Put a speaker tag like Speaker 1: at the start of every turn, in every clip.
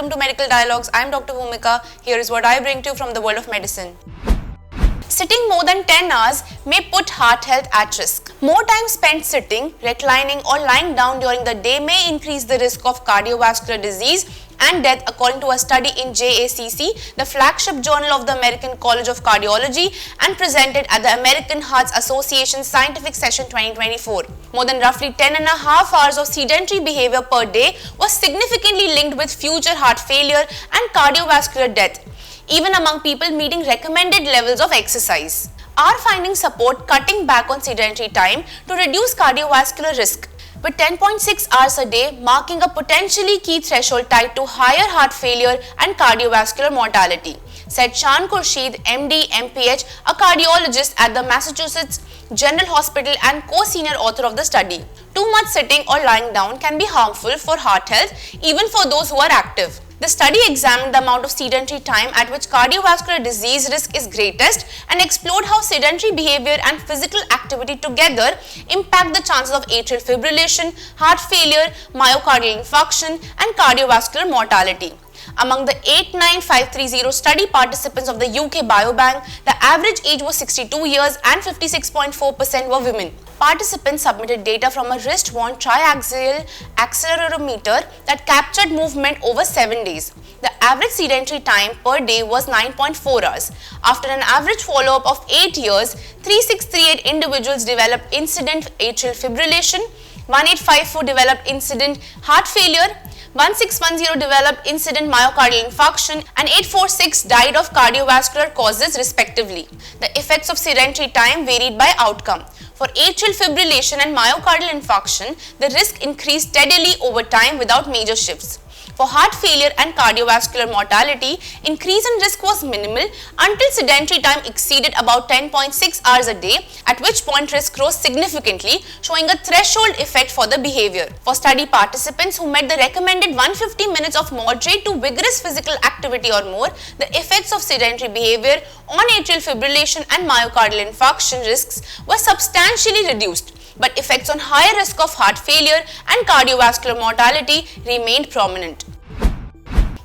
Speaker 1: welcome to Medical Dialogues. I am Dr. Bhumika. Here is what I bring to you from the world of medicine. Sitting more than 10 hours may put heart health at risk. More time spent sitting, reclining or lying down during the day may increase the risk of cardiovascular disease and death according to a study in JACC, the flagship journal of the American College of Cardiology, and presented at the American Heart Association Scientific Session 2024. More than roughly 10.5 hours of sedentary behavior per day was significantly linked with future heart failure and cardiovascular death, even among people meeting recommended levels of exercise. Our findings support cutting back on sedentary time to reduce cardiovascular risk, with 10.6 hours a day marking a potentially key threshold tied to higher heart failure and cardiovascular mortality, said Shaan Khurshid, MD, MPH, a cardiologist at the Massachusetts General Hospital and co-senior author of the study. Too much sitting or lying down can be harmful for heart health, even for those who are active. The study examined the amount of sedentary time at which cardiovascular disease risk is greatest and explored how sedentary behavior and physical activity together impact the chances of atrial fibrillation, heart failure, myocardial infarction, and cardiovascular mortality. Among the 89530 study participants of the UK Biobank, the average age was 62 years and 56.4% were women. Participants submitted data from a wrist-worn triaxial accelerometer that captured movement over 7 days. The average sedentary time per day was 9.4 hours. After an average follow-up of 8 years, 3638 individuals developed incident atrial fibrillation, 1854 developed incident heart failure, 1610 developed incident myocardial infarction, and 846 died of cardiovascular causes respectively. The effects of sedentary time varied by outcome. For atrial fibrillation and myocardial infarction, the risk increased steadily over time without major shifts. For heart failure and cardiovascular mortality, increase in risk was minimal until sedentary time exceeded about 10.6 hours a day, at which point risk rose significantly, showing a threshold effect for the behavior. For study participants who met the recommended 150 minutes of moderate to vigorous physical activity or more, the effects of sedentary behavior on atrial fibrillation and myocardial infarction risks were substantially reduced, but effects on higher risk of heart failure and cardiovascular mortality remained prominent.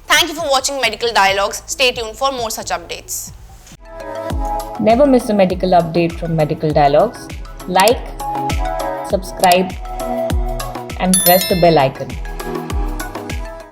Speaker 1: Thank you for watching Medical Dialogues. Stay tuned for more such updates.
Speaker 2: Never miss a medical update from Medical Dialogues. Like, subscribe, and press the bell icon.